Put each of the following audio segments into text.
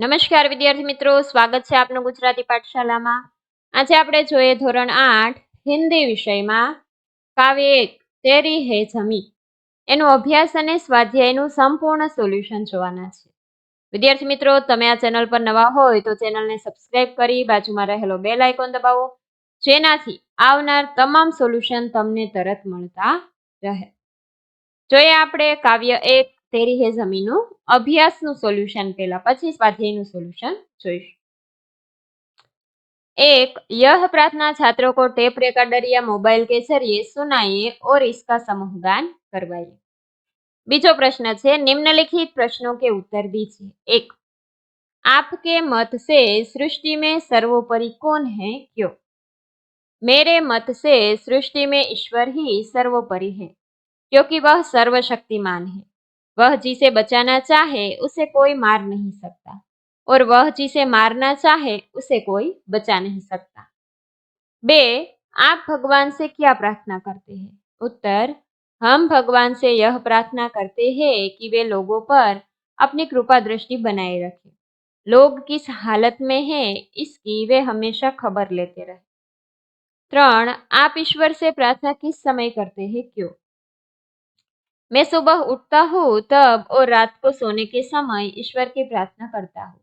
નમસ્કાર વિદ્યાર્થી મિત્રો, સ્વાગત છે આપનું ગુજરાતી પાઠશાલામાં. આજે આપણે જોઈએ ધોરણ 8 હિન્દી વિષયમાં કાવ્ય 1 તેરી હે જમી એનો અભ્યાસ અને સ્વાધ્યાયનું સંપૂર્ણ સોલ્યુશન જોવાના છે. વિદ્યાર્થી મિત્રો, તમે આ ચેનલ પર નવા હોય તો ચેનલને સબસ્ક્રાઇબ કરી બાજુમાં રહેલો બેલ આઇકોન દબાવો, જેનાથી આવનાર તમામ સોલ્યુશન તમને તરત મળતા રહે. જોઈએ આપણે કાવ્ય 1 તેરી હે જમીનું અભ્યાસનું સોલ્યુશન પહેલા, પછી સ્વાધ્યાયનું સોલ્યુશન જોઈશું. एक, यह प्रार्थना छात्रों को टेप रिकॉर्डर या मोबाइल के जरिए सुनाइए और इसका समूह गान करवाइए. बीजो प्रश्न है, निम्नलिखित प्रश्नों के उत्तर दीजिए. 1, आपके मत से सृष्टि में सर्वोपरि कौन है, क्यों? मेरे मत से सृष्टि में ईश्वर ही सर्वोपरि है, क्योंकि वह सर्वशक्तिमान है. वह जिसे बचाना चाहे उसे कोई मार नहीं सकता, और वह जिसे मारना चाहे उसे कोई बचा नहीं सकता. 2, आप भगवान से क्या प्रार्थना करते हैं? उत्तर, हम भगवान से यह प्रार्थना करते हैं कि वे लोगों पर अपनी कृपा दृष्टि बनाए रखें. लोग किस हालत में हैं इसकी वे हमेशा खबर लेते रहे. 3, आप ईश्वर से प्रार्थना किस समय करते हैं, क्यों? मैं सुबह उठता हूँ तब और रात को सोने के समय ईश्वर की प्रार्थना करता हूँ.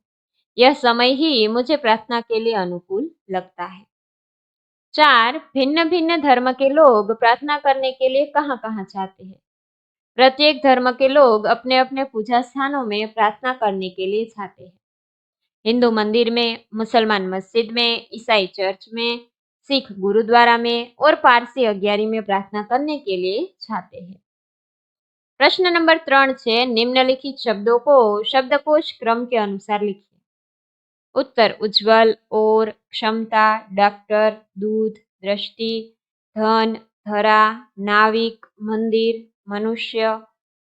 यह समय ही मुझे प्रार्थना के लिए अनुकूल लगता है. 4, भिन्न भिन्न धर्म के लोग प्रार्थना करने के लिए कहाँ कहाँ जाते हैं? प्रत्येक धर्म के लोग अपने अपने पूजा स्थानों में प्रार्थना करने के लिए जाते हैं. हिंदू मंदिर में, मुसलमान मस्जिद में, ईसाई चर्च में, सिख गुरुद्वारा में और पारसी अग्यारी में प्रार्थना करने के लिए जाते हैं. प्रश्न नंबर 3 है, निम्नलिखित शब्दों को शब्दकोश क्रम के अनुसार लिखिए. उत्तर, उज्जवल, और, क्षमता, डॉक्टर, दूध, दृष्टि, धन, धरा, नाविक, मंदिर, मनुष्य,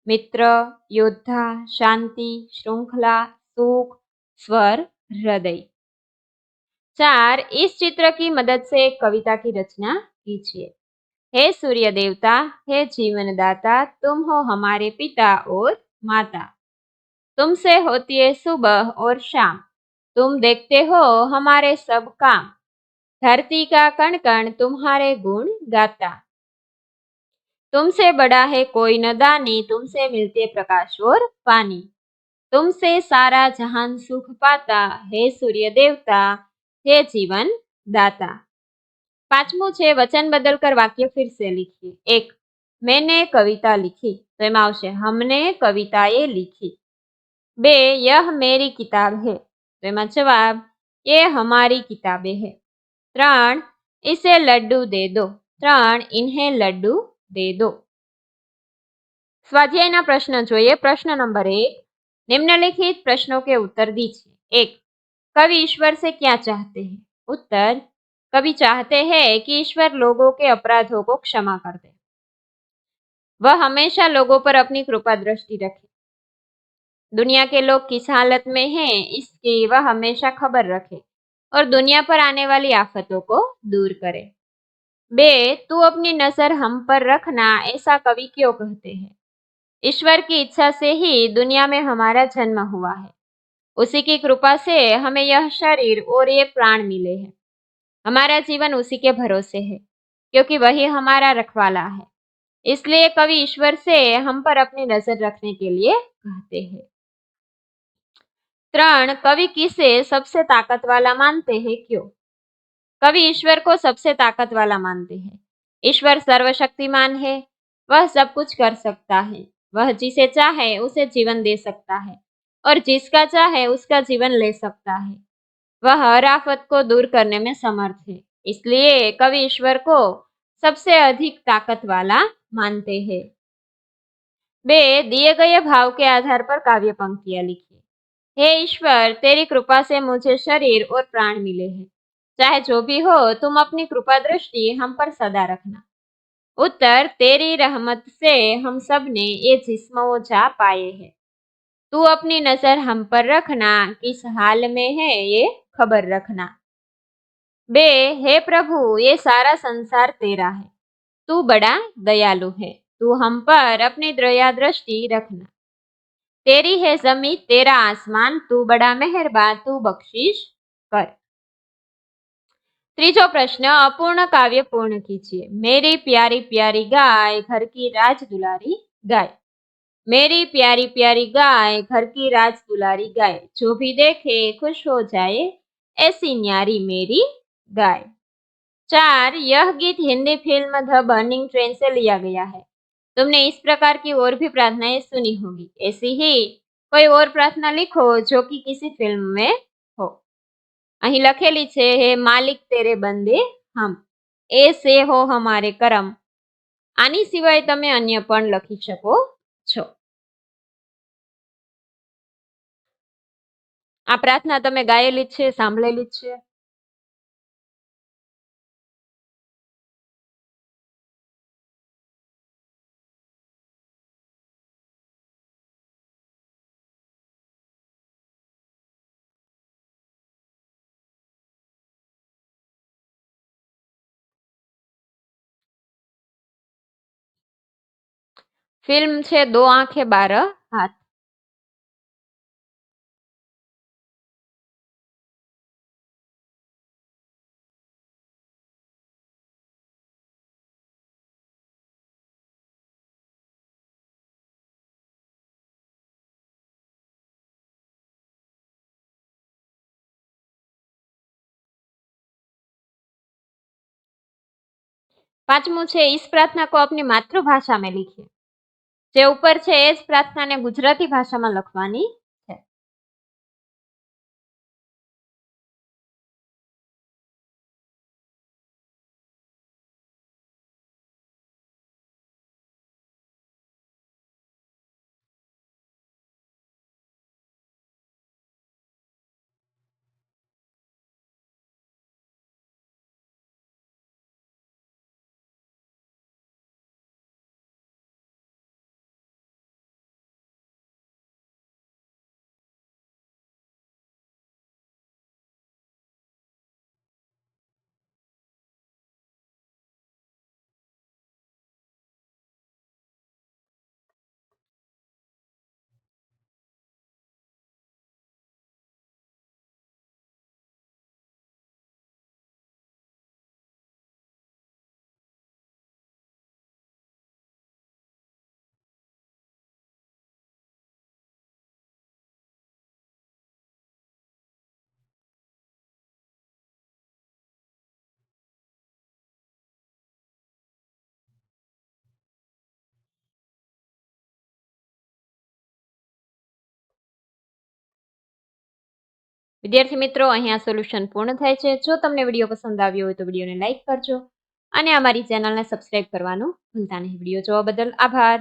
मित्र, योद्धा, शांति, श्रृंखला, सुख, स्वर, हृदय. 4, इस चित्र की मदद से एक कविता की रचना कीजिए. हे सूर्य देवता, हे जीवनदाता, तुम हो हमारे पिता और माता. तुमसे होती है सुबह और शाम. तुम देखते हो हमारे सब काम. धरती का कण कण तुम्हारे गुण गाता. तुमसे बड़ा है कोई न दानी, तुमसे मिलते प्रकाश और पानी. तुमसे सारा जहान सुख पाता, हे सूर्य देवता, हे जीवन दाता. 5मुं છે, वचन बदलकर वाक्य फिर से लिखिए. 1, मैंने कविता लिखी, तो एमां आवशे हमने कविताएं लिखी. 2, यह मेरी किताब है, तो एमां जवाब ये हमारी किताबें है. 3, इसे लड्डू दे दो. 3, इन्हें लड्डू दे दो. स्वाध्यायना प्रश्न જોઈએ. प्रश्न नंबर 1, निम्नलिखित प्रश्नों के उत्तर दीजिए. 1, कवि ईश्वर से क्या चाहते हैं? उत्तर, कवि चाहते हैं कि ईश्वर लोगों के अपराधों को क्षमा कर दे. वह हमेशा लोगों पर अपनी कृपा दृष्टि रखे. दुनिया के लोग किस हालत में हैं इसकी वह हमेशा खबर रखे और दुनिया पर आने वाली आफतों को दूर करे. 2, तू अपनी नजर हम पर रखना, ऐसा कवि क्यों कहते हैं? ईश्वर की इच्छा से ही दुनिया में हमारा जन्म हुआ है. उसी की कृपा से हमें यह शरीर और ये प्राण मिले हैं. हमारा जीवन उसी के भरोसे है, क्योंकि वही हमारा रखवाला है. इसलिए कवि ईश्वर से हम पर अपनी नजर रखने के लिए कहते हैं. 3, कवि किसे सबसे ताकत वाला मानते हैं, क्यों? कवि ईश्वर को सबसे ताकत वाला मानते हैं. ईश्वर सर्वशक्तिमान है, वह सब कुछ कर सकता है. वह जिसे चाहे उसे जीवन दे सकता है और जिसका चाहे उसका जीवन ले सकता है. वह हर आफत को दूर करने में समर्थ है. इसलिए कवि ईश्वर को सबसे अधिक ताकत वाला मानते हैं. 2, दिए गए भाव के आधार पर काव्य पंक्तियां लिखिए. हे ईश्वर, तेरी कृपा से मुझे शरीर और प्राण मिले हैं. चाहे जो भी हो, तुम अपनी कृपा दृष्टि हम पर सदा रखना. उत्तर, तेरी रहमत से हम सब ने ये जिस्म व जा पाए हैं. तू अपनी नजर हम पर रखना, किस हाल में है ये खबर रखना. 2, हे प्रभु, ये सारा संसार तेरा है. तू बड़ा दयालु है. तू हम पर अपनी दया दृष्टि रखना. तेरी है जमी तेरा आसमान तू बड़ा मेहरबान तू बख्शिश कर। ત્રીજો પ્રશ્ન અપૂર્ણ કાવ્ય પૂર્ણ કીજીએ। मेरी प्यारी प्यारी गाय घर की राज दुलारी गाय। मेरी प्यारी प्यारी गाय घर की राज दुलारी गाय, जो भी देखे खुश हो जाए ऐसी न्यारी मेरी गाय। 4, यह गीत Hindi film the burning train से लिया गया है। तुमने इस प्रकार की और भी प्रार्थनाएं सुनी होगी, ऐसी ही कोई और प्रार्थना लिखो जो कि किसी फिल्म में हो। અહીં લખેલી છે હે માલિક તેરે બંદે હમ, એ સે હો હમારે કરમ। આની સિવાય તમે અન્ય પણ લખી શકો છો। આ પ્રાર્થના તમે ગાયેલી જ છે, સાંભળેલી જ છે। ફિલ્મ છે દો આંખે બાર હાથ। પાંચમું છે इस प्रार्थना को अपनी मातृभाषा में लिखिए। જે ઉપર છે એ જ પ્રાર્થનાને ગુજરાતી ભાષામાં લખવાની છે। વિદ્યાર્થી મિત્રો, અહીંયા સોલ્યુશન પૂર્ણ થાય છે। જો તમને વિડીયો પસંદ આવ્યો હોય તો વિડીયોને લાઈક કરજો અને અમારી ચેનલને સબસ્ક્રાઇબ કરવાનું ભૂલતા નહીં। વિડીયો જોવા બદલ આભાર।